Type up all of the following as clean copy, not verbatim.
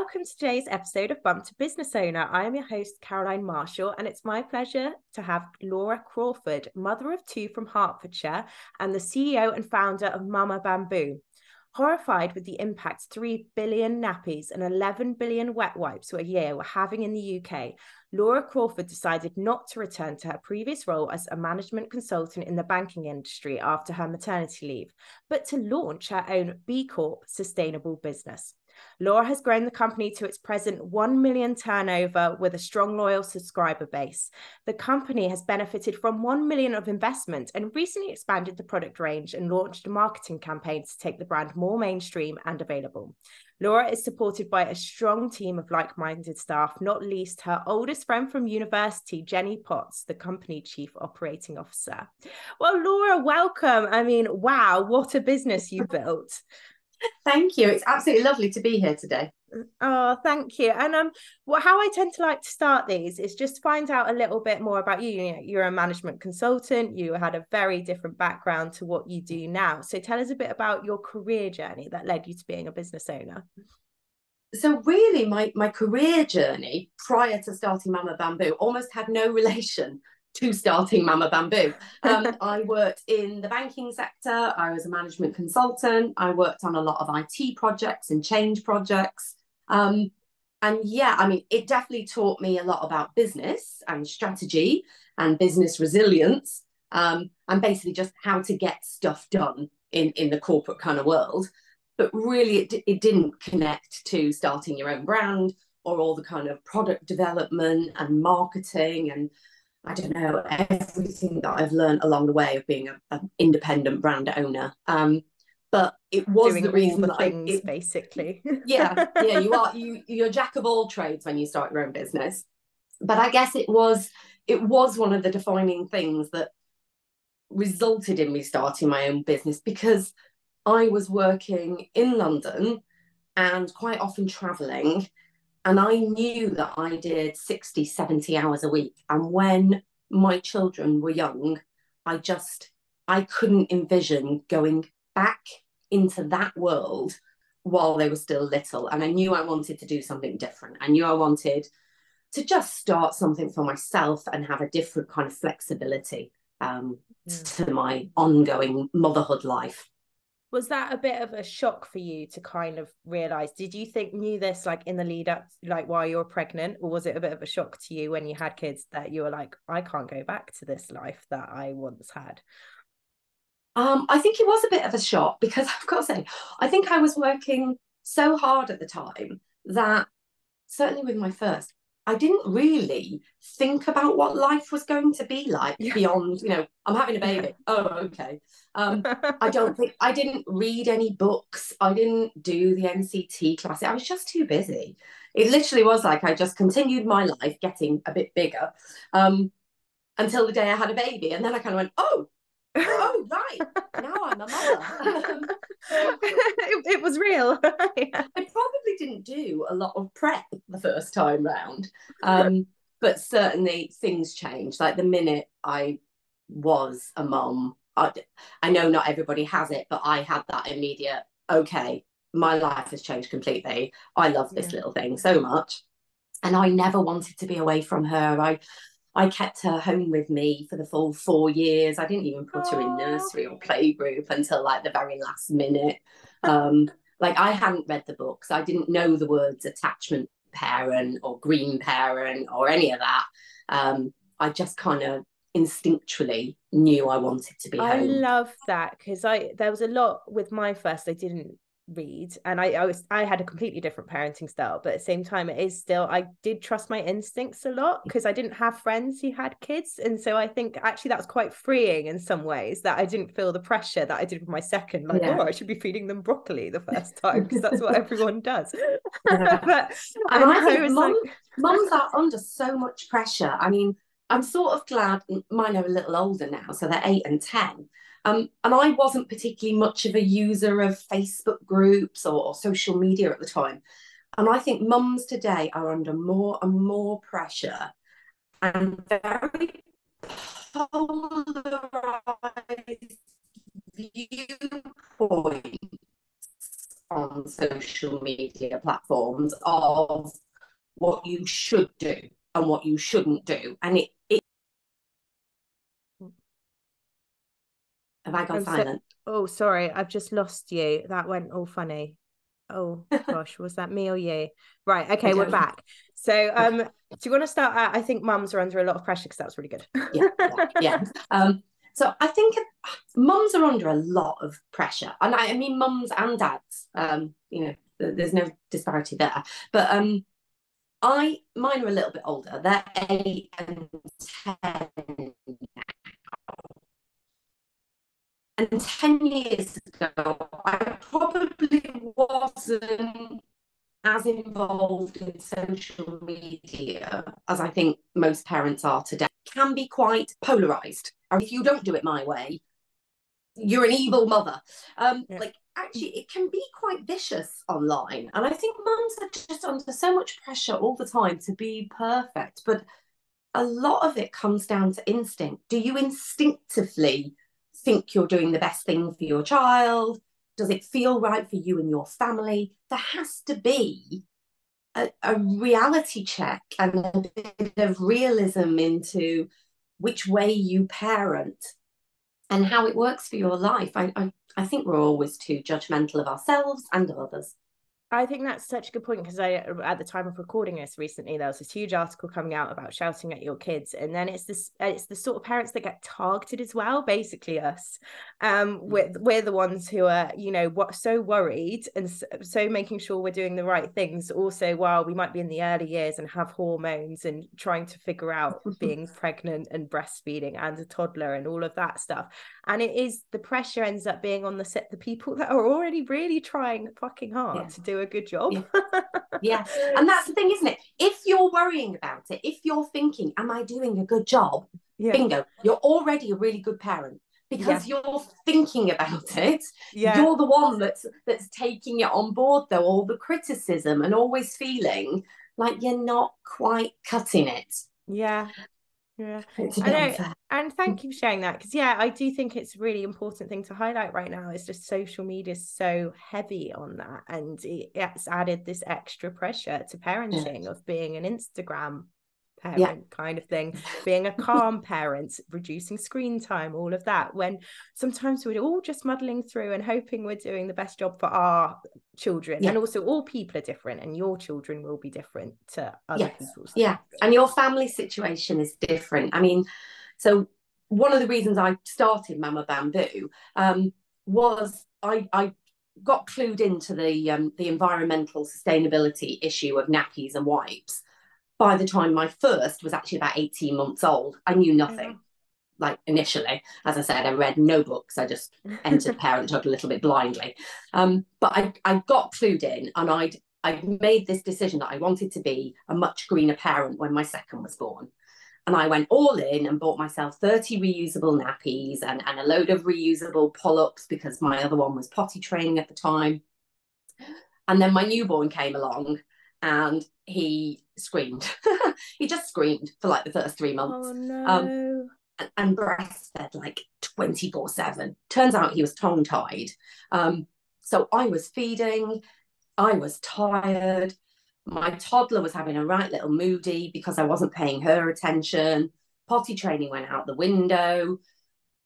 welcome to today's episode of Bump to Business Owner. I am your host, Caroline Marshall, and it's my pleasure to have Laura Crawford, mother of two from Hertfordshire and the CEO and founder of Mama Bamboo. Horrified with the impact 3 billion nappies and 11 billion wet wipes a year were having in the UK, Laura Crawford decided not to return to her previous role as a management consultant in the banking industry after her maternity leave, but to launch her own B Corp sustainable business. Laura has grown the company to its present 1 million turnover with a strong, loyal subscriber base. The company has benefited from 1 million of investment and recently expanded the product range and launched a marketing campaign to take the brand more mainstream and available. Laura is supported by a strong team of like-minded staff, not least her oldest friend from university, Jenny Potts, the company chief operating officer. Well, Laura, welcome. I mean, wow, what a business you built. Thank you. It's absolutely lovely to be here today. Oh, thank you. And how I tend to like to start these is just find out a little bit more about you. You know, you're a management consultant. You had a very different background to what you do now. So tell us a bit about your career journey that led you to being a business owner. So really, my career journey prior to starting Mama Bamboo almost had no relation to starting Mama Bamboo. I worked in the banking sector. I was a management consultant. I worked on a lot of IT projects and change projects. And yeah, I mean, it definitely taught me a lot about business and strategy and business resilience, and basically just how to get stuff done in the corporate kind of world. But really, it didn't connect to starting your own brand or all the kind of product development and marketing and I don't know, everything that I've learned along the way of being an independent brand owner. But it was doing the reason all the things, basically. Yeah, you're a jack of all trades when you start your own business. But I guess it was one of the defining things that resulted in me starting my own business, because I was working in London and quite often traveling. And I knew that I did 60, 70 hours a week. And when my children were young, I couldn't envision going back into that world while they were still little. And I knew I wanted to do something different. I knew I wanted to just start something for myself and have a different kind of flexibility to my ongoing motherhood life. Was that a bit of a shock for you to kind of realize? Did you knew this like in the lead up, like while you were pregnant, or was it a bit of a shock to you when you had kids that you were like, I can't go back to this life that I once had? I think it was a bit of a shock because I've got to say, I think I was working so hard at the time that certainly with my first, I didn't really think about what life was going to be like beyond, I'm having a baby. Oh, okay. I didn't read any books. I didn't do the NCT class. I was just too busy. It literally was like I just continued my life getting a bit bigger until the day I had a baby. And then I kind of went, oh, right. Now I'm a mother. It was real. Yeah. I probably didn't do a lot of prep the first time round. But certainly things changed. Like the minute I was a mum, I know not everybody has it, but I had that immediate, okay, my life has changed completely. I love this little thing so much. And I never wanted to be away from her. I kept her home with me for the full 4 years. I didn't even put her in nursery or playgroup until like the very last minute. Like I hadn't read the books. I didn't know the words attachment parent or green parent or any of that. I just kind of instinctually knew I wanted to be home. I love that because there was a lot with my first I didn't read, and I had a completely different parenting style, but at the same time it is still, I did trust my instincts a lot because I didn't have friends who had kids, and so I think actually that was quite freeing in some ways, that I didn't feel the pressure that I did with my second, like I should be feeding them broccoli the first time because that's what everyone does. But and I think mums are under so much pressure. I mean, I'm sort of glad mine are a little older now, so they're 8 and 10. And I wasn't particularly much of a user of Facebook groups or social media at the time. And I think mums today are under more and more pressure and very polarised viewpoints on social media platforms of what you should do and what you shouldn't do. And it have I gone silent? Oh, sorry, I've just lost you. That went all funny. Oh gosh, was that me or you? Right, okay, we're back. So do you want to start I think mums are under a lot of pressure, because that was really good. yeah. So I think mums are under a lot of pressure, and I mean mums and dads. You know, there's no disparity there, but mine are a little bit older. They're 8 and 10. And 10 years ago, I probably wasn't as involved in social media as I think most parents are today. It can be quite polarized. If you don't do it my way, you're an evil mother. Like, actually, it can be quite vicious online. And I think mums are just under so much pressure all the time to be perfect. But a lot of it comes down to instinct. Do you instinctively think you're doing the best thing for your child? Does it feel right for you and your family? There has to be a reality check and a bit of realism into which way you parent and how it works for your life. I think we're always too judgmental of ourselves and of others. I think that's such a good point, because at the time of recording this recently, there was this huge article coming out about shouting at your kids, and then it's the sort of parents that get targeted as well, basically us. We're the ones who are, you know, so worried and so making sure we're doing the right things, also while we might be in the early years and have hormones and trying to figure out being pregnant and breastfeeding and a toddler and all of that stuff. And it is, the pressure ends up being on the people that are already really trying fucking hard to do a good job. Yeah. And that's the thing, isn't it? If you're worrying about it, if you're thinking, am I doing a good job? Bingo, you're already a really good parent, because you're thinking about it. You're the one that's taking it on board, though, all the criticism, and always feeling like you're not quite cutting it. It's a bit unfair. And thank you for sharing that, because I do think it's a really important thing to highlight right now. It's just social media is so heavy on that, and it's added this extra pressure to parenting of being an Instagram parent kind of thing, being a calm parent, reducing screen time, all of that, when sometimes we're all just muddling through and hoping we're doing the best job for our children. And also, all people are different, and your children will be different to other people's. And your family situation is different. I mean, so one of the reasons I started Mama Bamboo was I got clued into the environmental sustainability issue of nappies and wipes by the time my first was actually about 18 months old. I knew nothing. Like, initially, as I said, I read no books. I just entered parenthood a little bit blindly. But I got clued in, and I'd made this decision that I wanted to be a much greener parent when my second was born. And I went all in and bought myself 30 reusable nappies and a load of reusable pull-ups, because my other one was potty training at the time. And then my newborn came along, and he screamed. He just screamed for like the first 3 months. Oh, no. And breastfed like 24/7. Turns out he was tongue-tied. So I was feeding, I was tired. My toddler was having a right little moody because I wasn't paying her attention. Potty training went out the window.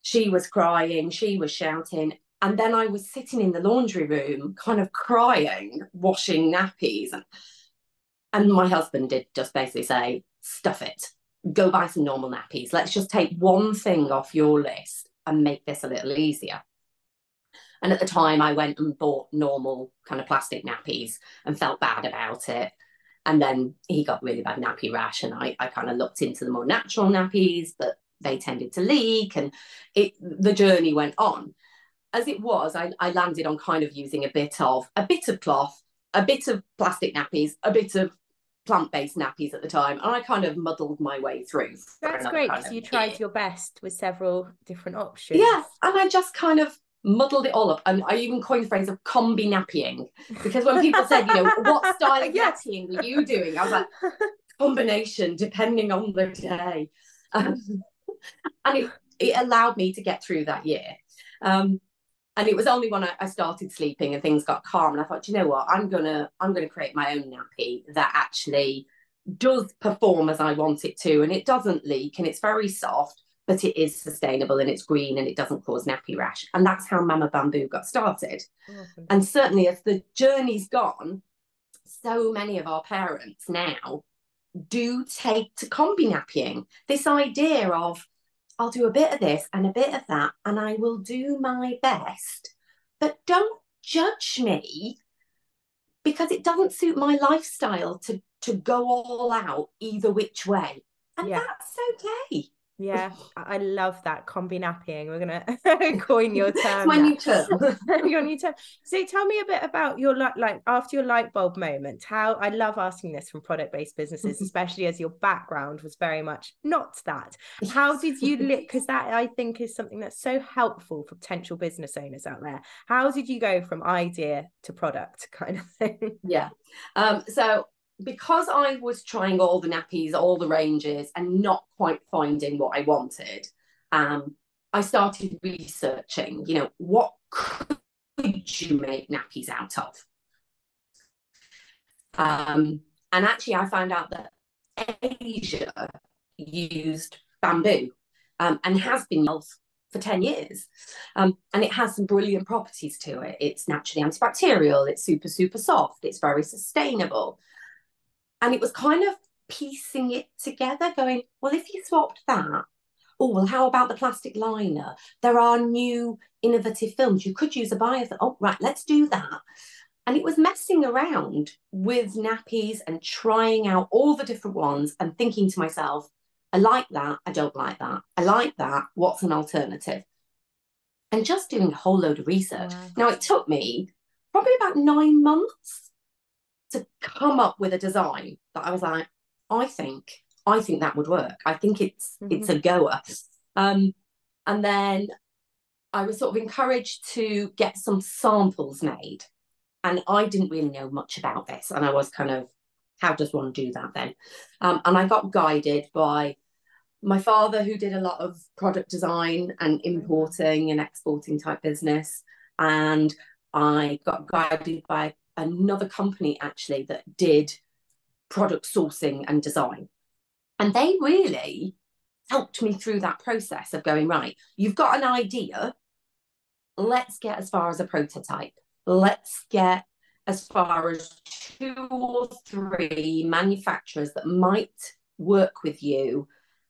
She was crying, she was shouting. And then I was sitting in the laundry room, kind of crying, washing nappies. And my husband did just basically say, stuff it. Go buy some normal nappies. Let's just take one thing off your list and make this a little easier. And at the time, I went and bought normal kind of plastic nappies and felt bad about it. And then he got really bad nappy rash, and I kind of looked into the more natural nappies, but they tended to leak, and the journey went on. As it was, I landed on kind of using a bit of cloth, a bit of plastic nappies, a bit of plant-based nappies at the time, and I kind of muddled my way through. That's great, because you tried your best with several different options. Yeah, and I just kind of muddled it all up, and I even coined the phrase of combi nappying, because when people said, you know, what style of nappying were you doing, I was like, combination depending on the day. And it allowed me to get through that year. And it was only when I started sleeping and things got calm, and I thought, you know what, I'm gonna create my own nappy that actually does perform as I want it to, and it doesn't leak, and it's very soft, but it is sustainable, and it's green, and it doesn't cause nappy rash. And that's how Mama Bamboo got started. Awesome. And certainly as the journey's gone, so many of our parents now do take to combi nappying. This idea of, I'll do a bit of this and a bit of that, and I will do my best, but don't judge me because it doesn't suit my lifestyle to go all out either which way. And that's okay. Yeah, I love that combi nappying. We're gonna coin your term. It's my new term. Your new term. So tell me a bit about your like after your light bulb moment. How I love asking this from product-based businesses, especially as your background was very much not that. How did you because that I think is something that's so helpful for potential business owners out there. How did you go from idea to product kind of thing? Yeah. So because I was trying all the nappies, all the ranges, and not quite finding what I wanted, I started researching, what could you make nappies out of? And actually, I found out that Asia used bamboo and has been used for 10 years. And it has some brilliant properties to it. It's naturally antibacterial, it's super, super soft, it's very sustainable. And it was kind of piecing it together, going, well, if you swapped that, oh, well, how about the plastic liner? There are new innovative films. You could use a biofilm. Oh, right, let's do that. And it was messing around with nappies and trying out all the different ones and thinking to myself, I like that. I don't like that. I like that. What's an alternative? And just doing a whole load of research. Wow. Now, it took me probably about 9 months to come up with a design that I was like, I think that would work. I think it's a goer. And then I was sort of encouraged to get some samples made. And I didn't really know much about this. And I was kind of, how does one do that then? And I got guided by my father, who did a lot of product design and importing and exporting type business. And I got guided by another company actually that did product sourcing and design. And they really helped me through that process of going, right, you've got an idea, let's get as far as a prototype. Let's get as far as 2 or 3 manufacturers that might work with you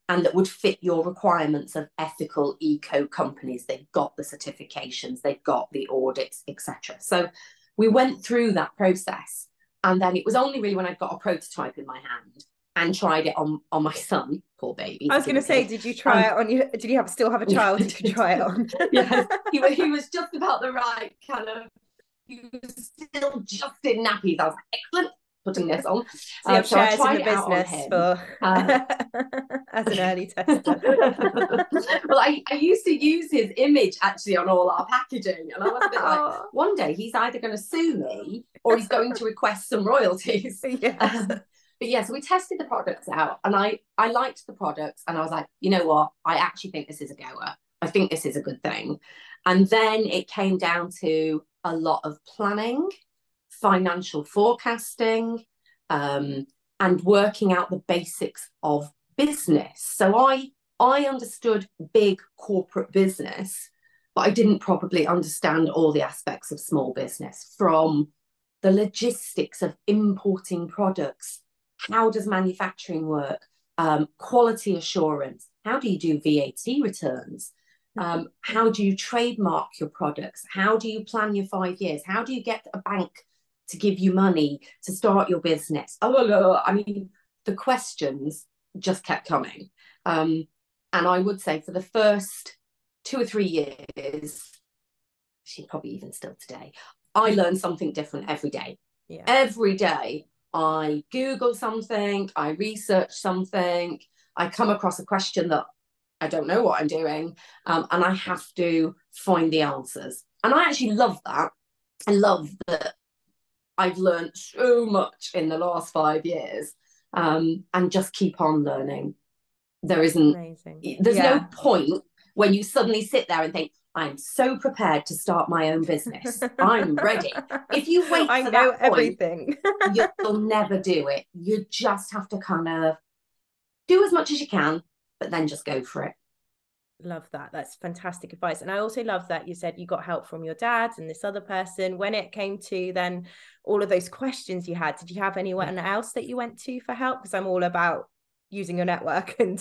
and that would fit your requirements of ethical eco companies. They've got the certifications, they've got the audits, etc. So we went through that process, and then it was only really when I got a prototype in my hand and tried it on my son, poor baby. I was going to say, did you try it on you? Did you still have a child you could try it on? Yes, he was just about the right kind of. He was still just in nappies. I was like, excellent, putting this on. So you have shares in the business as an early tester. Well, I used to use his image actually on all our packaging, and I was a bit like, one day he's either going to sue me or he's going to request some royalties. Yes. But yeah, so we tested the products out, and I liked the products, and I was like, you know what, I actually think this is a goer. I think this is a good thing. And then it came down to a lot of planning, financial forecasting, and working out the basics of business. So I understood big corporate business, but I didn't probably understand all the aspects of small business, from the logistics of importing products. How does manufacturing work? Quality assurance. How do you do VAT returns? How do you trademark your products? How do you plan your 5 years? How do you get a bank to give you money to start your business? I mean, the questions just kept coming. And I would say for the first 2 or 3 years, actually probably even still today, I learn something different every day. Yeah. Every day I Google something, I research something, I come across a question that I don't know what I'm doing, and I have to find the answers. And I actually love that. I love that I've learned so much in the last 5 years, and just keep on learning. There's no point when you suddenly sit there and think, I'm so prepared to start my own business. I'm ready. If you wait I for know that point, everything. you'll never do it. You just have to kind of do as much as you can, but then just go for it. Love that. That's fantastic advice. And I also love that you said you got help from your dad and this other person. When it came to then all of those questions you had, did you have anyone else that you went to for help? Because I'm all about using your network and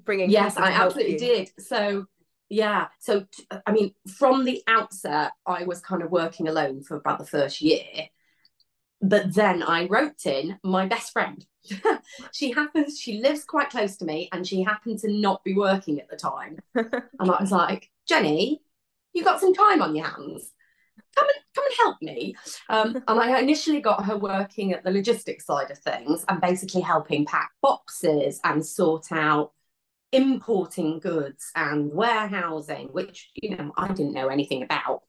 bringing Yes, people to I help absolutely you. did. So yeah, so I mean, from the outset, I was kind of working alone for about the first year. But then I roped in my best friend. She lives quite close to me, and she happened to not be working at the time. And I was like, Jenny, you got some time on your hands. Come and help me. And I initially got her working at the logistics side of things and basically helping pack boxes and sort out importing goods and warehousing, which, you know, I didn't know anything about.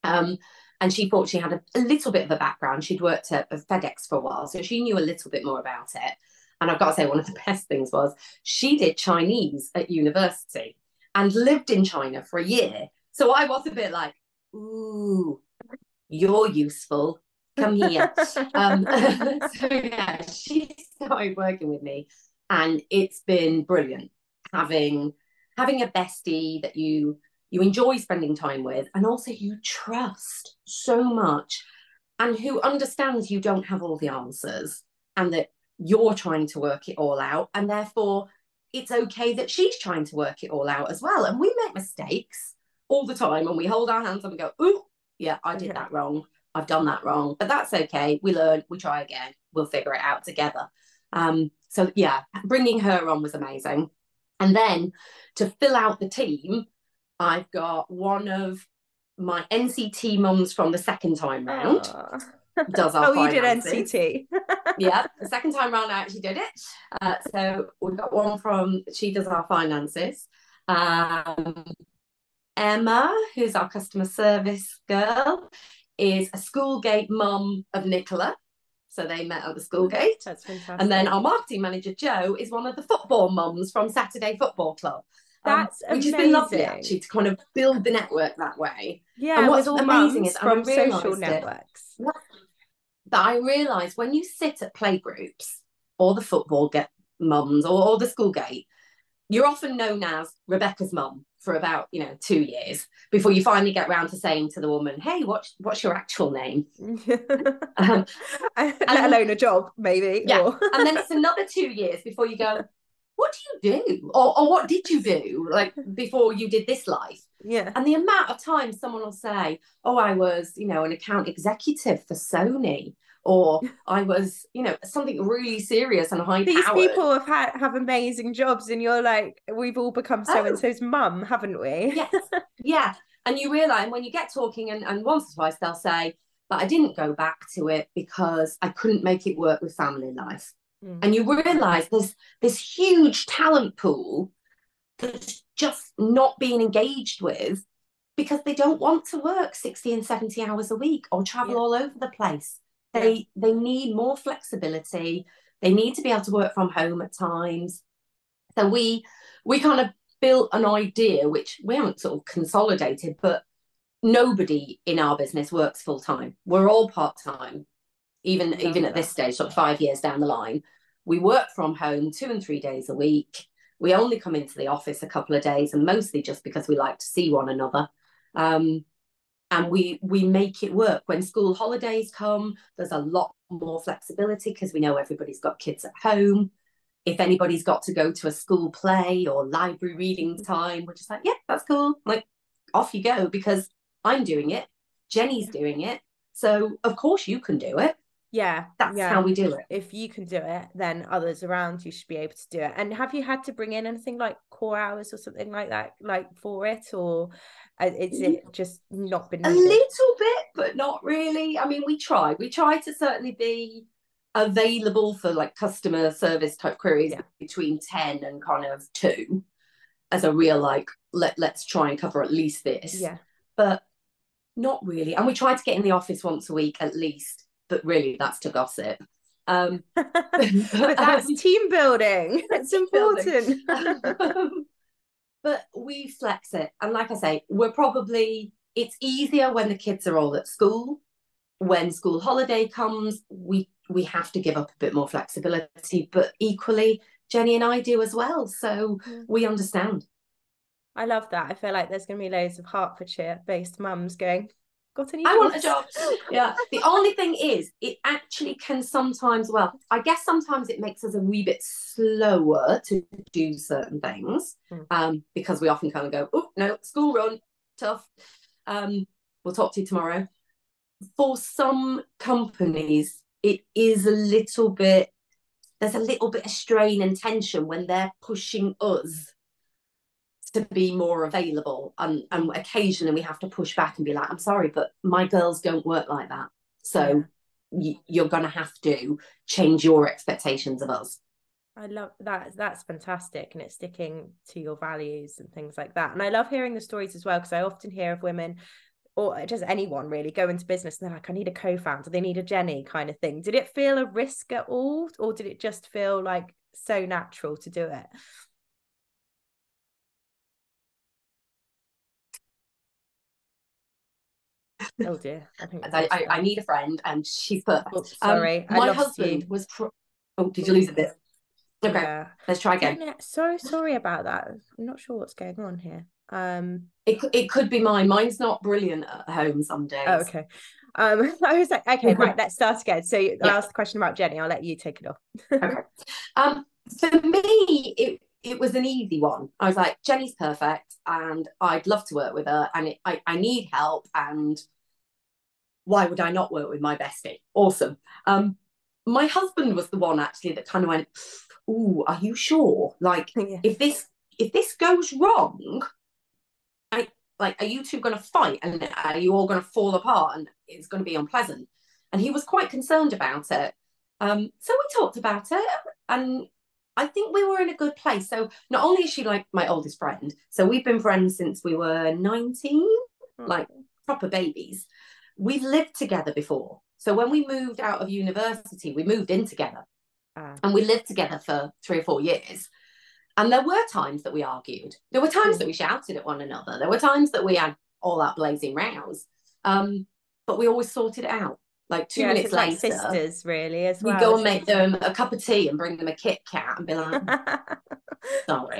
And she thought she had a little bit of a background. She'd worked at FedEx for a while, so she knew a little bit more about it. And I've got to say, one of the best things was she did Chinese at university and lived in China for a year. So I was a bit like, ooh, you're useful. Come here. So yeah, she started working with me, and it's been brilliant having a bestie that you enjoy spending time with, and also you trust so much, and who understands you don't have all the answers, and that you're trying to work it all out, and therefore it's okay that she's trying to work it all out as well. And we make mistakes all the time, and we hold our hands up and go, ooh, yeah, I did that wrong. I've done that wrong, but that's okay. We learn, we try again, we'll figure it out together. So yeah, bringing her on was amazing. And then to fill out the team, I've got one of my NCT mums from the second time round. Does our finances. You did NCT. Yeah, the second time round I actually did it. So we've got one from, she does our finances. Emma, who's our customer service girl, is a school gate mum of Nicola. So they met at the school gate. That's fantastic. And then our marketing manager, Jo, is one of the football mums from Saturday Football Club. That's which amazing. has been lovely, actually, to kind of build the network that way. Yeah, and what's with all amazing is from social networks. That I realised when you sit at playgroups or the football mums or the school gate, you're often known as Rebecca's mum for about 2 years before you finally get round to saying to the woman, hey, what's your actual name? Let alone a job, maybe. Yeah. And then it's another 2 years before you go, what do you do? Or what did you do, like, before you did this life? Yeah. And the amount of times someone will say, oh, I was, an account executive for Sony, or I was, something really serious and high-powered. These people have amazing jobs, and you're like, we've all become so-and-so's mum, haven't we? Yes. Yeah. And you realise when you get talking, and once or twice they'll say, but I didn't go back to it because I couldn't make it work with family life. And you realise there's this huge talent pool that's just not being engaged with because they don't want to work 60 and 70 hours a week or travel all over the place. They need more flexibility. They need to be able to work from home at times. So we kind of built an idea, which we haven't sort of consolidated, but nobody in our business works full time. We're all part-time. Even at this stage, sort of 5 years down the line, we work from home 2 and 3 days a week. We only come into the office a couple of days, and mostly just because we like to see one another. And we make it work. When school holidays come, there's a lot more flexibility because we know everybody's got kids at home. If anybody's got to go to a school play or library reading time, we're just like, yeah, that's cool. Like, off you go, because I'm doing it. Jenny's doing it. So, of course, you can do it. Yeah. That's how we do it. If you can do it, then others around you should be able to do it. And have you had to bring in anything like core hours or something like that, like for it? Or is it just not been needed? A little bit, but not really. I mean, we try to certainly be available for like customer service type queries between 10 and kind of 2 as a real, like, let's try and cover at least this. Yeah. But not really. And we try to get in the office once a week at least. But really, that's to gossip. But that's team building. It's important. but we flex it. And like I say, it's easier when the kids are all at school. When school holiday comes, we have to give up a bit more flexibility, but equally, Jenny and I do as well. So we understand. I love that. I feel like there's going to be loads of Hertfordshire-based mums going, got any I jobs? want a job. Yeah. The only thing is, it actually can sometimes, well, I guess sometimes it makes us a wee bit slower to do certain things, because we often kind of go, oh, no, school run, tough. We'll talk to you tomorrow. For some companies, it is there's a little bit of strain and tension when they're pushing us to be more available, and occasionally we have to push back and be like, I'm sorry, but my girls don't work like that, so you're gonna have to change your expectations of us. I love that. That's fantastic, and it's sticking to your values and things like that. And I love hearing the stories as well, because I often hear of women, or just anyone really, go into business and they're like, I need a co-founder, they need a Jenny kind of thing. Did it feel a risk at all, or did it just feel like so natural to do it? Oh dear, I think I need a friend, and she's perfect. Oh, sorry, my husband was did you lose a bit? Okay, yeah. Let's try again. So sorry about that. I'm not sure what's going on here. It could be mine's not brilliant at home some days. Oh, okay. I was like, okay, right, let's start again. So I'll ask the question about Jenny. I'll let you take it off. Okay. For me, it was an easy one. I was like, Jenny's perfect, and I'd love to work with her, and I need help, and why would I not work with my bestie? Awesome. My husband was the one actually that kind of went, ooh, are you sure? Like, if this goes wrong, are you two going to fight, and are you all going to fall apart, and it's going to be unpleasant? And he was quite concerned about it. So we talked about it, and I think we were in a good place. So not only is she like my oldest friend, so we've been friends since we were 19, like proper babies. We've lived together before. So when we moved out of university, we moved in together, and we lived together for 3 or 4 years. And there were times that we argued. There were times that we shouted at one another. There were times that we had all out blazing rows. But we always sorted it out. Like 2 minutes later, like sisters, really, as well. We go and make them a cup of tea and bring them a Kit Kat and be like, sorry.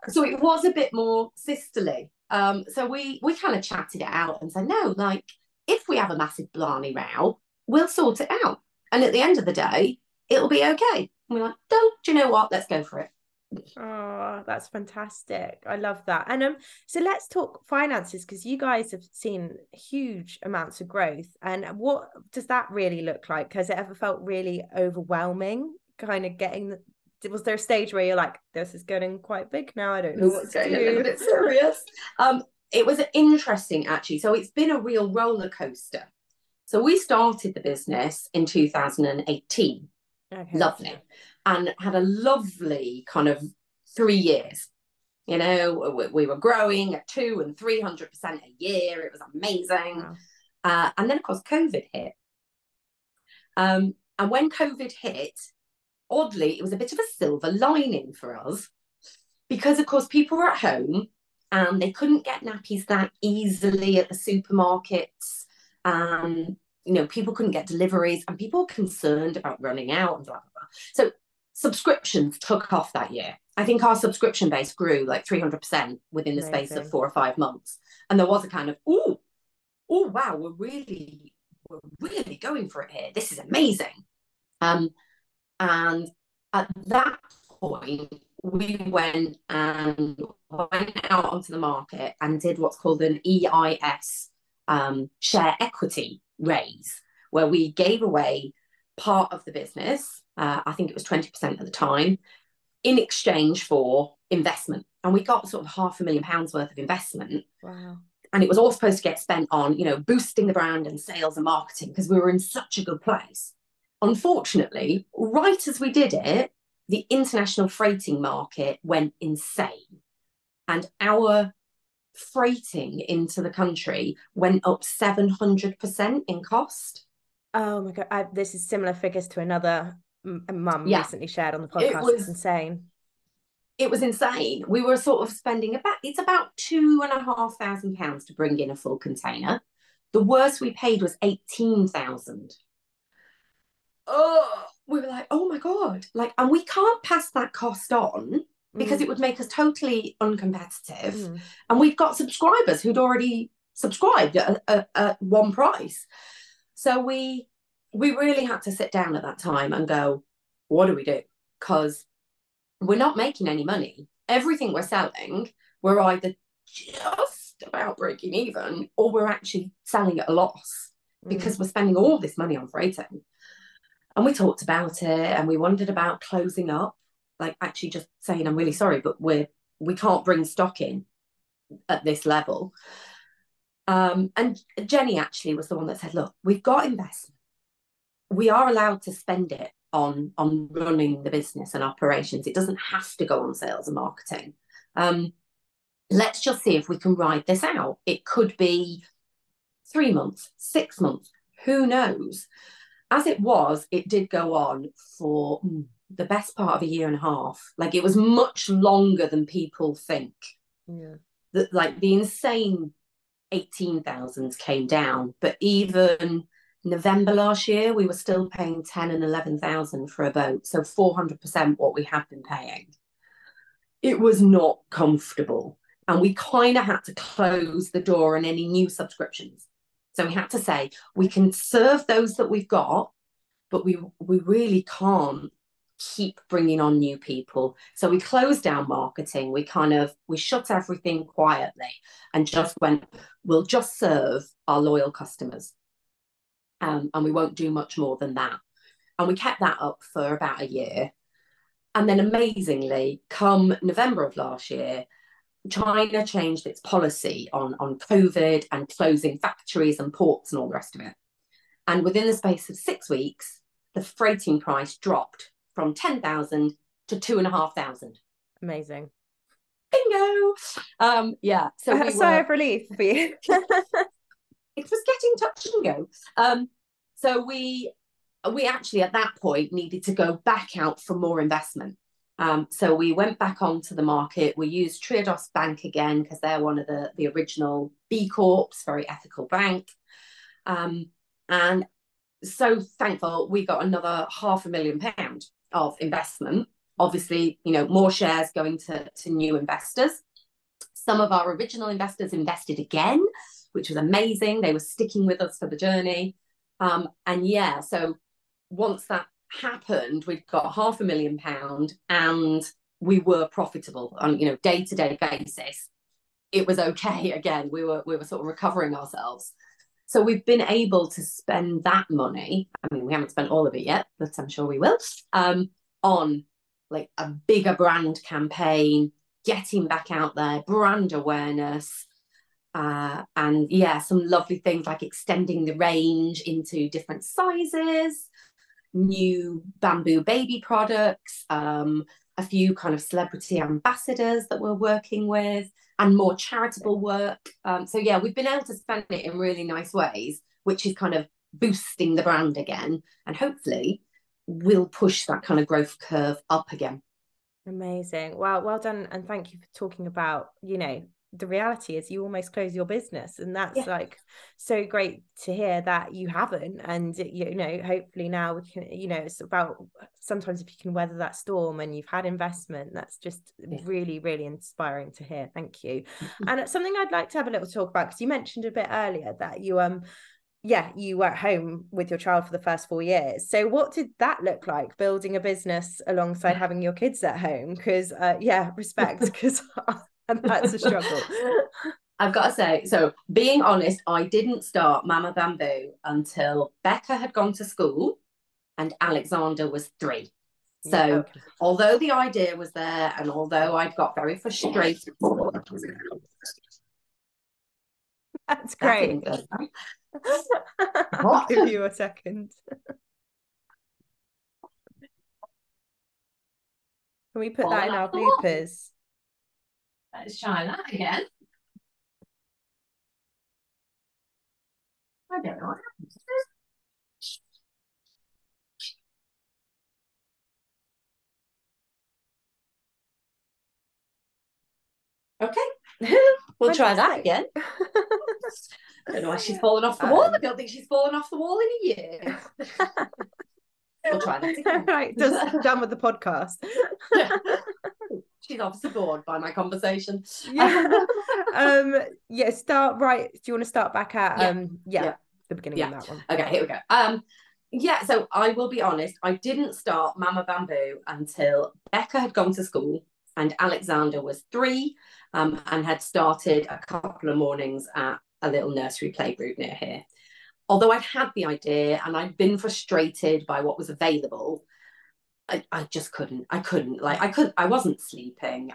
So it was a bit more sisterly. So we kind of chatted it out and said, no, like, if we have a massive blarney row, we'll sort it out. And at the end of the day, it'll be okay. And we're like, do you know what? Let's go for it. Oh, that's fantastic. I love that. And so let's talk finances, because you guys have seen huge amounts of growth. And what does that really look like? Has it ever felt really overwhelming, kind of was there a stage where you're like, this is getting quite big now, I don't know what to do? A little bit serious. It was interesting, actually. So it's been a real roller coaster. So we started the business in 2018. Okay. Lovely. And had a lovely kind of 3 years. You know, we were growing at 200% and 300% a year. It was amazing. Wow. And then, of course, COVID hit. And when COVID hit, oddly, it was a bit of a silver lining for us, because, of course, people were at home and they couldn't get nappies that easily at the supermarkets. You know, people couldn't get deliveries, and people were concerned about running out and blah, blah, blah. So subscriptions took off that year. I think our subscription base grew like 300% within the space of 4 or 5 months. And there was a kind of, oh, wow, we're really going for it here. This is amazing. And at that point, we went out onto the market and did what's called an EIS share equity raise, where we gave away part of the business, I think it was 20% at the time, in exchange for investment. And we got sort of £500,000 worth of investment. Wow. And it was all supposed to get spent on, you know, boosting the brand and sales and marketing, because we were in such a good place. Unfortunately, right as we did it, the international freighting market went insane. And our freighting into the country went up 700% in cost. Oh my God. This is similar figures to another mum recently shared on the podcast. It's insane. it was insane. We were sort of spending it's about £2,500 to bring in a full container. The worst we paid was 18,000. Oh, we were like, oh my God. Like, and we can't pass that cost on because it would make us totally uncompetitive. And we've got subscribers who'd already subscribed at one price. So we really had to sit down at that time and go, what do we do? Because we're not making any money. Everything we're selling, we're either just about breaking even or we're actually selling at a loss because we're spending all this money on freighting. And we talked about it and we wondered about closing up, like actually just saying, I'm really sorry, but we can't bring stock in at this level. And Jenny actually was the one that said, look, we've got investment. We are allowed to spend it on running the business and operations. It doesn't have to go on sales and marketing. Let's just see if we can ride this out. It could be 3 months, 6 months, who knows? As it was, it did go on for the best part of a year and a half. Like, it was much longer than people think. Yeah. Like the insane 18,000s came down, but even November last year, we were still paying 10 and 11,000 for a boat. So 400% what we had been paying. It was not comfortable. And we kind of had to close the door on any new subscriptions. So we had to say, we can serve those that we've got, but we really can't keep bringing on new people. So we closed down marketing. We shut everything quietly and just went, we'll just serve our loyal customers. And we won't do much more than that. And we kept that up for about a year. And then amazingly, come November of last year, China changed its policy on COVID and closing factories and ports and all the rest of it. And within the space of 6 weeks, the freighting price dropped from 10,000 to 2,500. Amazing. Bingo. Yeah. So a sigh of relief for you. It was getting touch and go. So we actually at that point needed to go back out for more investment. So we went back onto the market. We used Triodos Bank again because they're one of the original B Corps, very ethical bank. And so thankful we got another £500,000 of investment. Obviously, more shares going to new investors. Some of our original investors invested again, which was amazing. They were sticking with us for the journey. And yeah, so once that happened, we'd got £500,000 and we were profitable on day-to-day basis. It was okay again. We were sort of recovering ourselves. So we've been able to spend that money. I mean, we haven't spent all of it yet, but I'm sure we will, on like a bigger brand campaign, getting back out there, brand awareness, and yeah, some lovely things like extending the range into different sizes, new bamboo baby products, a few kind of celebrity ambassadors that we're working with, and more charitable work. So yeah, we've been able to spend it in really nice ways, which is kind of boosting the brand again, and hopefully will push that kind of growth curve up again. Amazing. Well done. And thank you for talking about, the reality is you almost close your business, and that's like so great to hear that you haven't. And hopefully now we can, it's about sometimes if you can weather that storm and you've had investment, that's just really, really inspiring to hear. Thank you. And something I'd like to have a little talk about, because you mentioned a bit earlier that you you were at home with your child for the first 4 years. So what did that look like, building a business alongside having your kids at home? Because respect, because and that's a struggle. I've got to say, so being honest, I didn't start Mama Bamboo until Becca had gone to school and Alexander was 3. So although the idea was there and although I got very frustrated, that's great. I'll give you a second. Can we put that in our bloopers? Let's try that again. I don't know what happened. Okay. We'll try that again. I don't know why she's fallen off the wall. I don't think she's fallen off the wall in a year. We'll try that again. Right, just done with the podcast. Yeah. She's obviously bored by my conversation. Yeah. Start right. Do you want to start back at the beginning of that one? Okay, here we go. So I will be honest, I didn't start Mama Bamboo until Becca had gone to school and Alexander was 3, and had started a couple of mornings at a little nursery playgroup near here. Although I'd had the idea and I'd been frustrated by what was available, I just couldn't. I wasn't sleeping.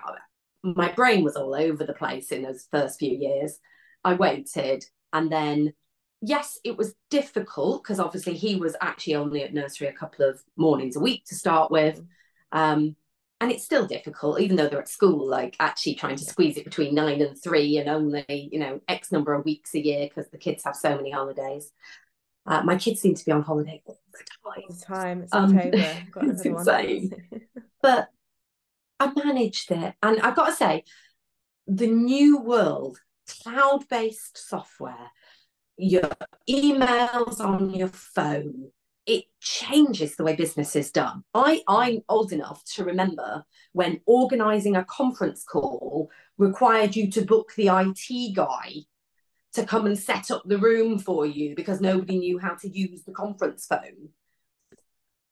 My brain was all over the place in those first few years. I waited, and then, yes, it was difficult because obviously he was actually only at nursery a couple of mornings a week to start with. And it's still difficult, even though they're at school, like actually trying to squeeze it between 9 and 3 and only, X number of weeks a year because the kids have so many holidays. My kids seem to be on holiday all the time. It's October. It's insane. But I managed it. And I've got to say, the new world, cloud-based software, your emails on your phone, it changes the way business is done. I'm old enough to remember when organising a conference call required you to book the IT guy to come and set up the room for you because nobody knew how to use the conference phone.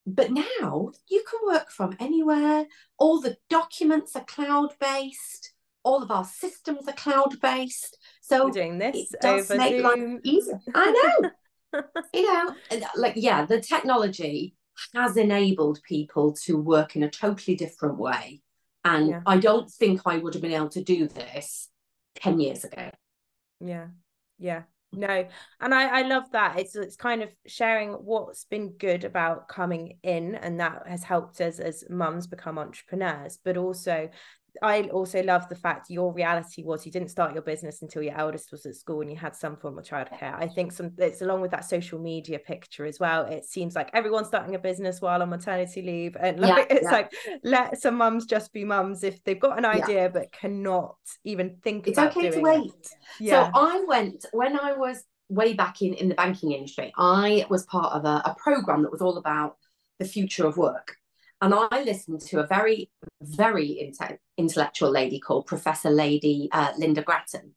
But now you can work from anywhere. All the documents are cloud-based. All of our systems are cloud-based. So we're doing this it does over make Zoom. life easier. I know. The technology has enabled people to work in a totally different way. And I don't think I would have been able to do this 10 years ago. Yeah. No, and I love that. It's kind of sharing what's been good about coming in, and that has helped us as mums become entrepreneurs. But also, I also love the fact your reality was you didn't start your business until your eldest was at school and you had some form of childcare. I think it's along with that social media picture as well. It seems like everyone's starting a business while on maternity leave, and like like, let some mums just be mums if they've got an idea but cannot even think about doing it. It's okay to wait. So I went, when I was way back in the banking industry, I was part of a program that was all about the future of work. And I listened to a very, very intellectual lady called Professor Lady Linda Grattan.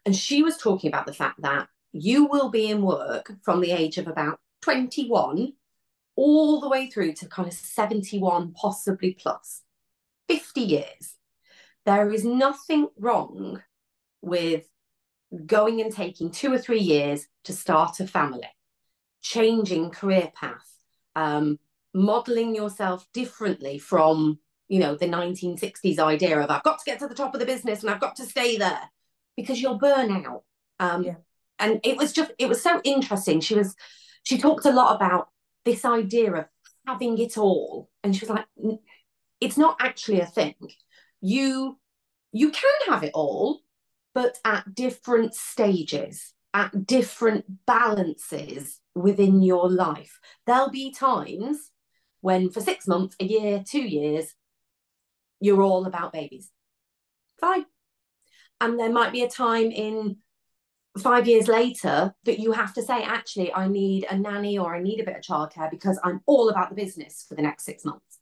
And she was talking about the fact that you will be in work from the age of about 21 all the way through to kind of 71, possibly plus, 50 years. There is nothing wrong with going and taking 2 or 3 years to start a family, changing career path, modeling yourself differently from, the 1960s idea of I've got to get to the top of the business and I've got to stay there, because you'll burn out. And it was so interesting. She talked a lot about this idea of having it all. And she was like, it's not actually a thing. You can have it all, but at different stages, at different balances within your life. There'll be times when for 6 months, a year, 2 years, you're all about babies. Fine. And there might be a time in 5 years later that you have to say, actually, I need a nanny or I need a bit of childcare because I'm all about the business for the next 6 months.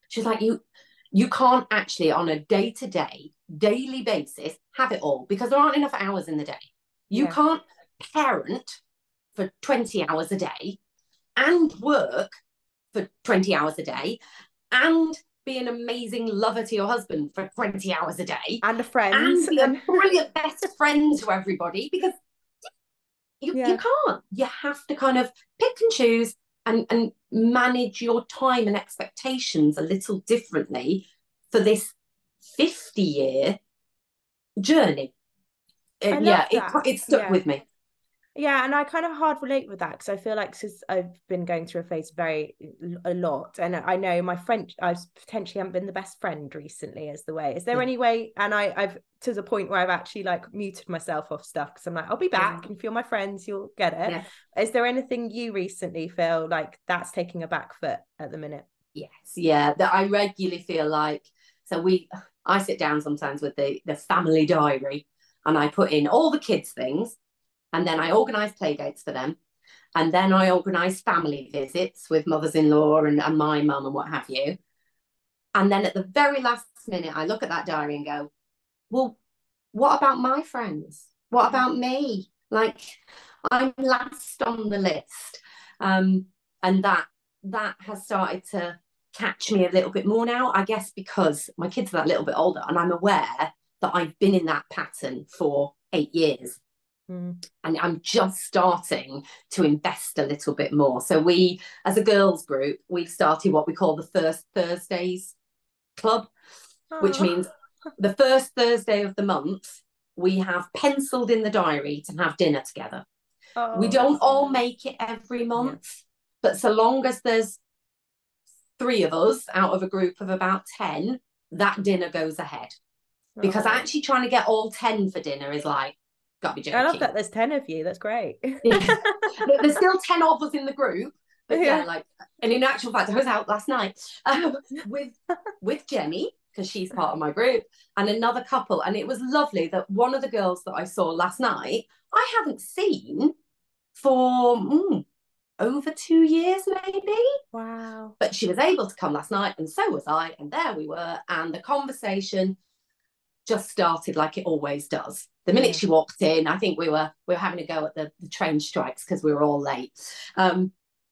She's like, you can't actually on a day-to-day, daily basis have it all because there aren't enough hours in the day. You can't parent for 20 hours a day and work for 20 hours a day and be an amazing lover to your husband for 20 hours a day and a friend and be a brilliant best friend to everybody, because you can't. You have to kind of pick and choose and manage your time and expectations a little differently for this 50-year journey. It stuck with me. Yeah, and I kind of hard relate with that because I feel like since I've been going through a phase a lot, and I know my friend, I potentially haven't been the best friend recently as the way. Is there any way, and I've to the point where I've actually like muted myself off stuff because I'm like, I'll be back and if you're my friends, you'll get it. Is there anything you recently feel like that's taking a back foot at the minute? Yes, that I regularly feel like, so I sit down sometimes with the family diary, and I put in all the kids' things, and then I organise play dates for them. And then I organise family visits with mothers-in-law and my mum and what have you. And then at the very last minute, I look at that diary and go, well, what about my friends? What about me? Like, I'm last on the list. And that has started to catch me a little bit more now, I guess, because my kids are that little bit older, and I'm aware that I've been in that pattern for 8 years. And I'm just starting to invest a little bit more. So we, as a girls group, we've started what we call the First Thursdays Club, which means the first Thursday of the month, we have penciled in the diary to have dinner together. We don't all make it every month, but so long as there's 3 of us out of a group of about 10, that dinner goes ahead. Because actually trying to get all 10 for dinner is like, gotta be joking. I love that there's 10 of you. That's great. There's still 10 of us in the group. But like, and in actual fact, I was out last night with Jenny, because she's part of my group, and another couple. And it was lovely that one of the girls that I saw last night, I haven't seen for over 2 years, maybe. Wow. But she was able to come last night, and so was I. And there we were. And the conversation just started like it always does. The minute she walked in, I think we were having a go at the train strikes because we were all late. And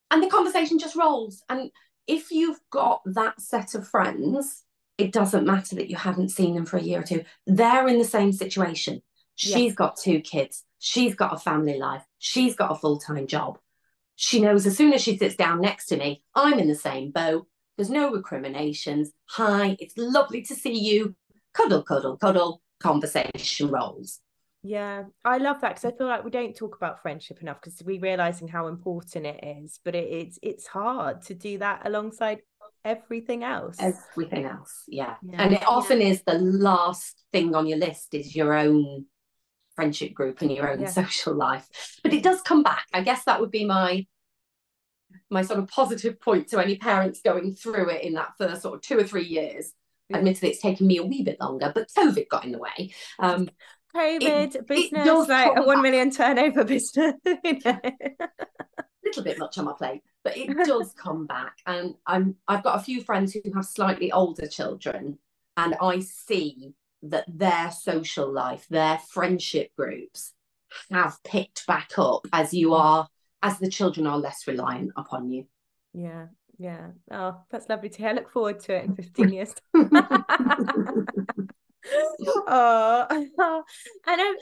the conversation just rolls. And if you've got that set of friends, it doesn't matter that you haven't seen them for a year or two. They're in the same situation. She's got 2 kids. She's got a family life. She's got a full-time job. She knows as soon as she sits down next to me, I'm in the same boat. There's no recriminations. Hi, it's lovely to see you. Cuddle, cuddle, cuddle. Conversation rolls. Yeah, I love that, because I feel like we don't talk about friendship enough, because we're realizing how important it is, but it's hard to do that alongside everything else. Everything else, yeah. And it often is the last thing on your list is your own friendship group and your own social life. But it does come back. I guess that would be my sort of positive point to any parents going through it in that first sort of 2 or 3 years. Admittedly, it's taken me a wee bit longer, but COVID got in the way. COVID business, like a 1 million turnover business. Little bit much on my plate, but it does come back. And I've got a few friends who have slightly older children, and I see that their social life, their friendship groups have picked back up as the children are less reliant upon you. Yeah. Oh, that's lovely to hear. I look forward to it in 15 years. And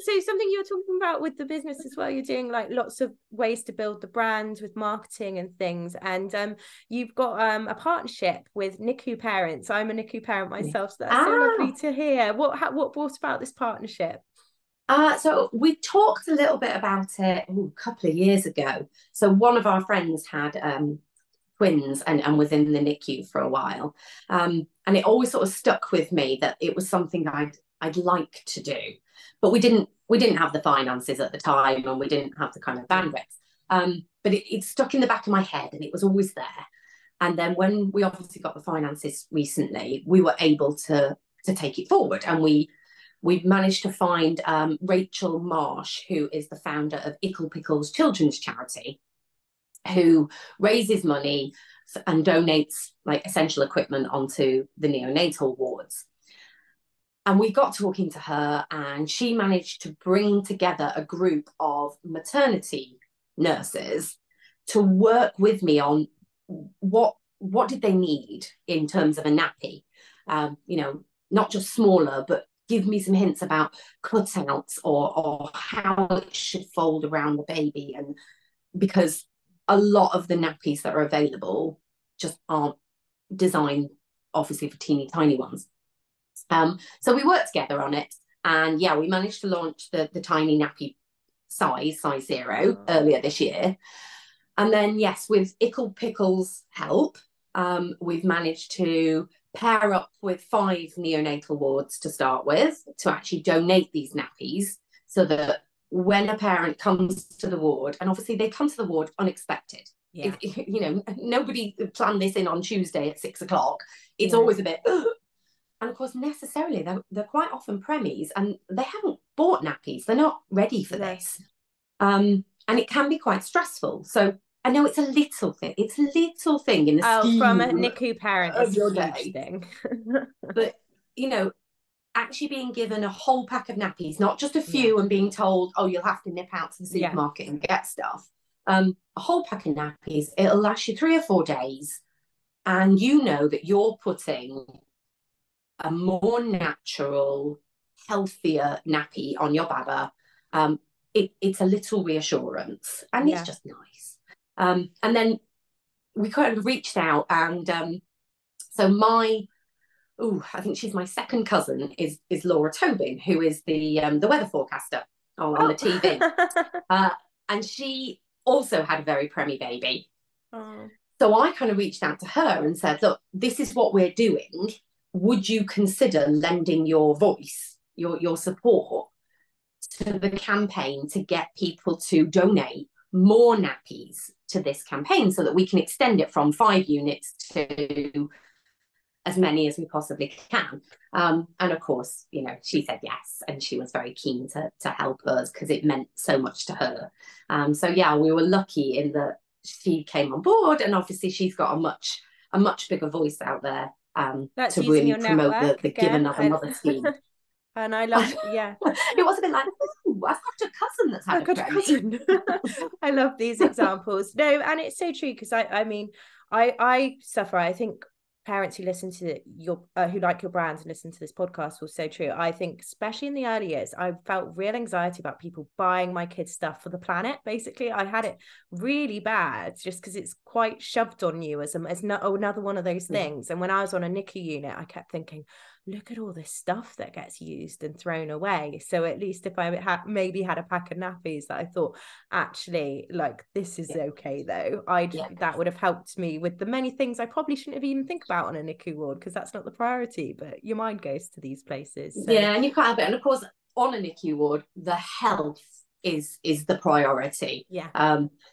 so something you're talking about with the business as well, you're doing like lots of ways to build the brand with marketing and things, and you've got a partnership with NICU parents. I'm a NICU parent myself, so that's so lovely to hear. What brought about this partnership? So we talked a little bit about it a couple of years ago. So one of our friends had twins and was in the NICU for a while, and it always sort of stuck with me that it was something I'd like to do, but we didn't have the finances at the time, and we didn't have the kind of bandwidth, but it stuck in the back of my head, and it was always there. And then when we obviously got the finances recently, we were able to take it forward, and we've managed to find Rachel Marsh, who is the founder of Ickle Pickles Children's Charity, who raises money and donates like essential equipment onto the neonatal wards. And we got talking to her, and she managed to bring together a group of maternity nurses to work with me on what did they need in terms of a nappy, not just smaller, but give me some hints about cutouts or how it should fold around the baby. And because a lot of the nappies that are available just aren't designed, obviously, for teeny tiny ones. So we worked together on it, and we managed to launch the tiny nappy size 0 earlier this year. And then, yes, with Ickle Pickles' help, we've managed to pair up with 5 neonatal wards to start with to actually donate these nappies, so that when a parent comes to the ward, and obviously they come to the ward unexpected. Nobody planned this in on Tuesday at 6 o'clock. It's always a bit, And of course, necessarily, they're quite often premies and they haven't bought nappies. They're not ready for this. And it can be quite stressful. So I know it's a little thing. It's a little thing in the scheme from a NICU parent of is your a huge day. thing. But, you know, actually being given a whole pack of nappies, not just a few, and being told, oh, you'll have to nip out to the supermarket and get stuff. A whole pack of nappies, it'll last you 3 or 4 days. And you know that you're putting a more natural, healthier nappy on your baba. It's a little reassurance, and it's just nice. And then we kind of reached out, and so I think she's my second cousin is Laura Tobin, who is the weather forecaster on the TV, and she also had a very preemie baby. So I kind of reached out to her and said, look, this is what we're doing. Would you consider lending your voice, your support to the campaign to get people to donate more nappies to this campaign so that we can extend it from 5 units to as many as we possibly can? And of course, you know, she said yes, and she was very keen to help us because it meant so much to her. So yeah, we were lucky in that she came on board, and obviously she's got a much bigger voice out there to really promote the Give Another Mother scheme. And I love, it was a bit like, ooh, I've got a cousin that's had a cousin. I love these examples. No, and it's so true, because I mean, I suffer. I think parents who listen to who like your brand and listen to this podcast will so true. I think especially in the early years, I felt real anxiety about people buying my kids stuff for the planet. Basically, I had it really bad just because it's quite shoved on you as another one of those things. And when I was on a NICU unit, I kept thinking, look at all this stuff that gets used and thrown away. So at least if I maybe had a pack of nappies that I thought, actually, like, this is okay though, that would have helped me with the many things I probably shouldn't have even think about on a NICU ward, because that's not the priority, but your mind goes to these places. So. Yeah, and you can't help it. And of course, on a NICU ward, the health is the priority.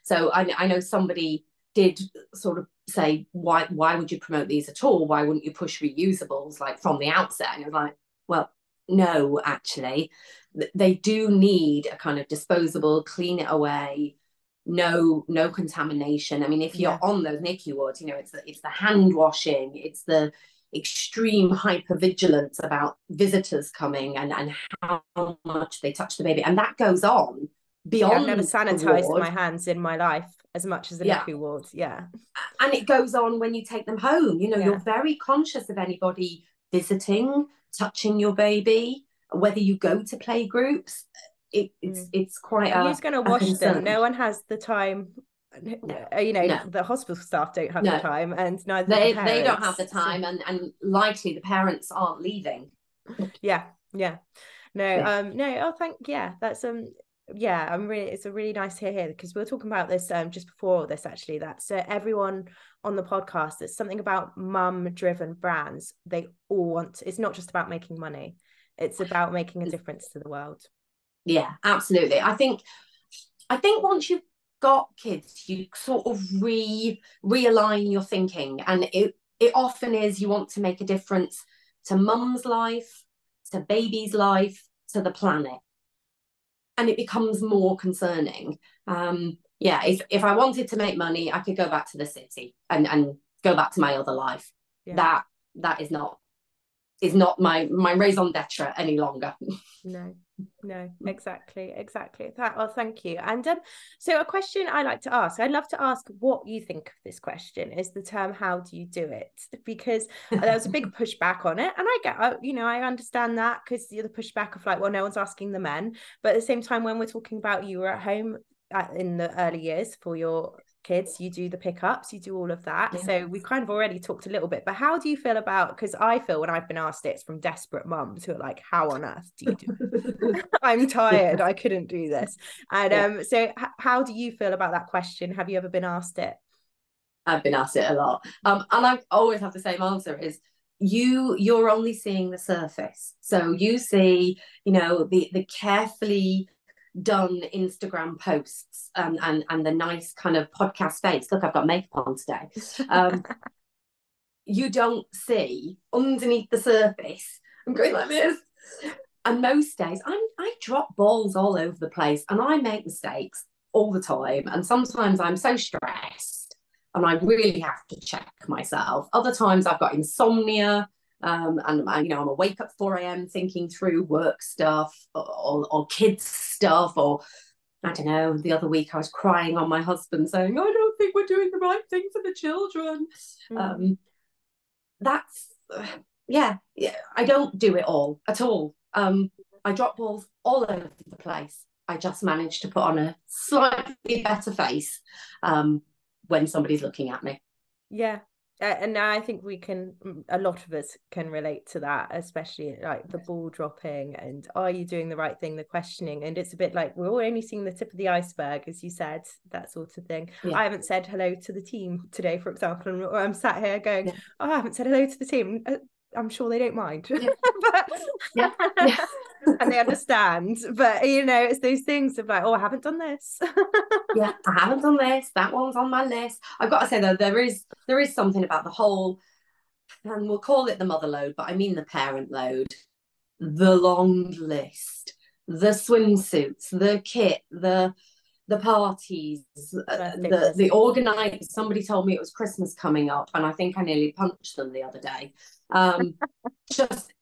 So I know somebody did sort of say, why would you promote these at all? Why wouldn't you push reusables like from the outset? And you're like, well, no, actually, they do need a kind of disposable, clean it away, no contamination. I mean, if you're on those NICU wards, you know, it's the hand washing, it's the extreme hypervigilance about visitors coming and how much they touch the baby, and that goes on beyond. I've never sanitized my hands in my life as much as the NICU ward. And it goes on when you take them home. You know, you're very conscious of anybody visiting, touching your baby, whether you go to play groups. It's quite who's going to wash concern. them? No one has the time. The hospital staff don't have the time, and neither they the parents. They don't have the time, and likely the parents aren't leaving. That's it's a really nice to hear, because we were talking about this just before this, actually, that everyone on the podcast, there's something about mum driven brands. They all want, it's not just about making money, it's about making a difference to the world. Yeah, absolutely. I think once you've got kids, you sort of realign your thinking, and it often is you want to make a difference to mum's life, to baby's life, to the planet, and it becomes more concerning. If I wanted to make money, I could go back to the city and go back to my other life. That is not my raison d'etre any longer. No, exactly that. Well, thank you. And so a question I like to ask, I'd love to ask what you think of this question, is the term, how do you do it? Because there was a big pushback on it, and I get, I understand that, because the pushback of like, well, no one's asking the men, but at the same time, when we're talking about you were at home in the early years for your kids, you do the pickups, you do all of that. So we kind of already talked a little bit, but how do you feel about, because I feel when I've been asked it's from desperate mums who are like, how on earth do you do it? I'm tired, I couldn't do this. And so how do you feel about that question? Have you ever been asked it? I've been asked it a lot, and I always have the same answer, is you're only seeing the surface. So you see, the carefully done Instagram posts and the nice kind of podcast face. Look, I've got makeup on today. you don't see underneath the surface. I'm going like this. And most days I drop balls all over the place and I make mistakes all the time. And sometimes I'm so stressed and I really have to check myself. Other times I've got insomnia, and I'm awake at 4 a.m. thinking through work stuff or kids stuff, or I don't know, the other week I was crying on my husband saying, I don't think we're doing the right thing for the children. That's, yeah, I don't do it all at all. I drop balls all over the place. I just manage to put on a slightly better face when somebody's looking at me. Yeah. And I think a lot of us can relate to that, especially like the ball dropping and are you doing the right thing, the questioning. And it's a bit like we're all only seeing the tip of the iceberg, as you said, that sort of thing. Yeah. I haven't said hello to the team today, for example, and I'm sat here going, I haven't said hello to the team. I'm sure they don't mind. Yeah. Yeah. And they understand. But, it's those things of like, I haven't done this. Yeah, I haven't done this. That one's on my list. I've got to say, though, there is something about the whole, and we'll call it the mother load, but I mean the parent load, the long list, the swimsuits, the kit, the parties, the organized. Somebody told me it was Christmas coming up, and I think I nearly punched them the other day. Just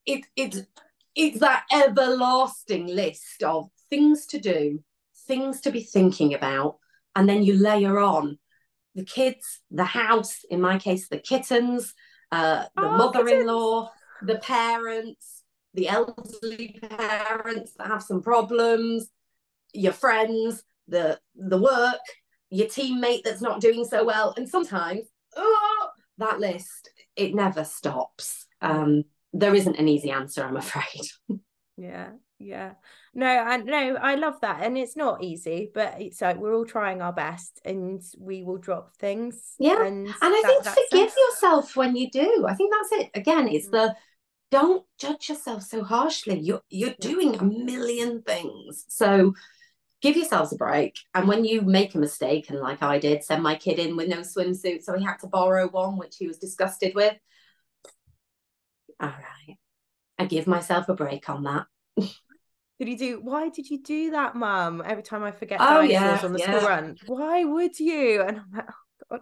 it's that everlasting list of things to do, things to be thinking about, and then you layer on the kids, the house, in my case, the kittens, the mother-in-law, the parents, the elderly parents that have some problems, your friends, the work, your teammate that's not doing so well. And sometimes that list, it never stops. There isn't an easy answer, I'm afraid. Yeah. No, I love that. And it's not easy, but it's like we're all trying our best and we will drop things. Yeah. And I think forgive yourself when you do. I think that's it. Again, it's don't judge yourself so harshly. You're doing a million things. So give yourselves a break. And when you make a mistake, and like I did, send my kid in with no swimsuit, so he had to borrow one, which he was disgusted with. All right. I give myself a break on that. Why did you do that, Mum? Every time I forget dinosaurs on the school run. Why would you? And I'm like, oh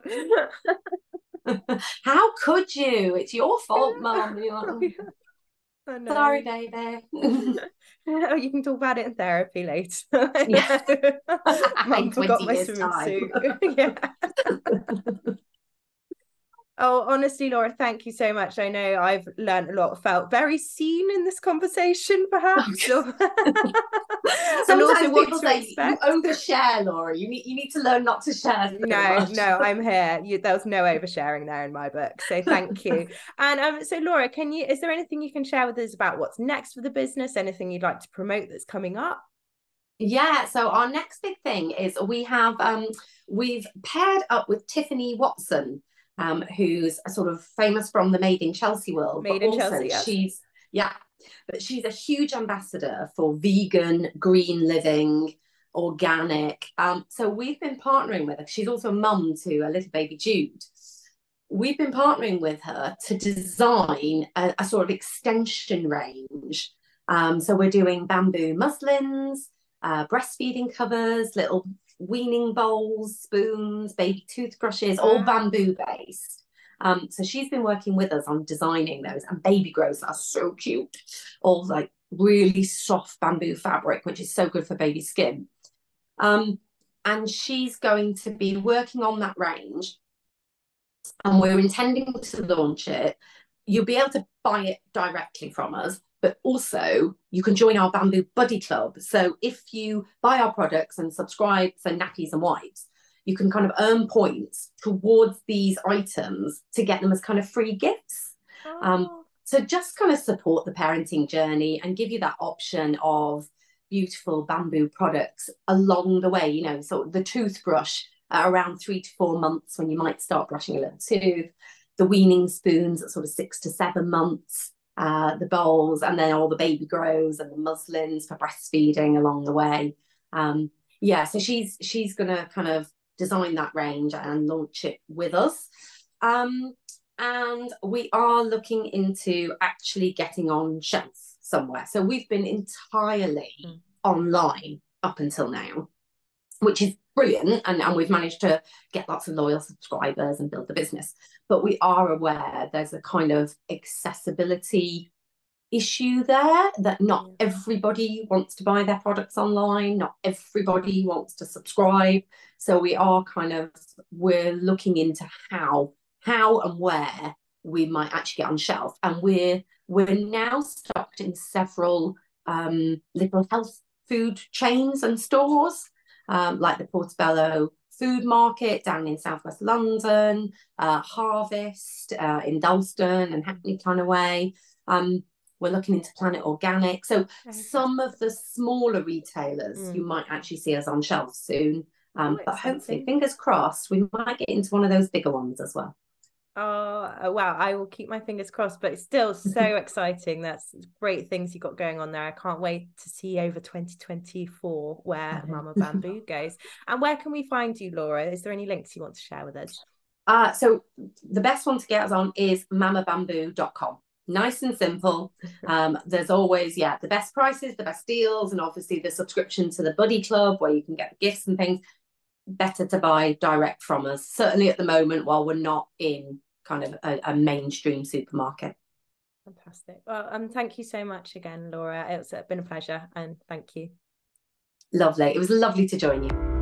God. How could you? It's your fault, Mum. Sorry, baby. You can talk about it in therapy later. Mum forgot my swimming suit. Oh, honestly, Laura, thank you so much. I know I've learned a lot, felt very seen in this conversation, perhaps. Sometimes people say you overshare, Laura. You need to learn not to share. No, I'm here. There was no oversharing there in my book. So thank you. And so Laura, is there anything you can share with us about what's next for the business? Anything you'd like to promote that's coming up? Yeah, so our next big thing is we've paired up with Tiffany Watson, who's sort of famous from the Made in Chelsea world. But she's a huge ambassador for vegan, green living, organic. So we've been partnering with her. She's also a mum to a little baby Jude. We've been partnering with her to design a sort of extension range. So we're doing bamboo muslins, breastfeeding covers, little weaning bowls, spoons, baby toothbrushes, all bamboo based. So she's been working with us on designing those, and baby grows are so cute, all like really soft bamboo fabric, which is so good for baby skin. And she's going to be working on that range, and we're intending to launch it. You'll be able to buy it directly from us, but also you can join our Bamboo Buddy Club. So if you buy our products and subscribe for nappies and wipes, you can kind of earn points towards these items to get them as kind of free gifts. So just kind of support the parenting journey and give you that option of beautiful bamboo products along the way. So the toothbrush at around 3 to 4 months when you might start brushing a little tooth, the weaning spoons at sort of 6 to 7 months, the bowls, and then all the baby grows and the muslins for breastfeeding along the way. So she's gonna kind of design that range and launch it with us. And we are looking into actually getting on shelf somewhere. So we've been entirely online up until now, which is brilliant. And we've managed to get lots of loyal subscribers and build the business. But we are aware there's a kind of accessibility issue there, that not everybody wants to buy their products online, not everybody wants to subscribe. So we're looking into how and where we might actually get on shelf. And we're now stocked in several little health food chains and stores, like the Portobello Food Market down in southwest London, Harvest in Dalston and Hackney kind of way. We're looking into Planet Organic. So some of the smaller retailers, you might actually see us on shelf soon. But hopefully, fingers crossed, we might get into one of those bigger ones as well. Oh, wow. I will keep my fingers crossed, but it's still so exciting. That's great things you got going on there. I can't wait to see over 2024 where Mama Bamboo goes. And where can we find you, Laura? Is there any links you want to share with us? So the best one to get us on is mamabamboo.com. Nice and simple. There's always, the best prices, the best deals, and obviously the subscription to the Buddy Club where you can get the gifts and things. Better to buy direct from us, certainly at the moment, while we're not in kind of a mainstream supermarket. Fantastic. Well, thank you so much again, Laura. It's been a pleasure, and thank you. Lovely. It was lovely to join you.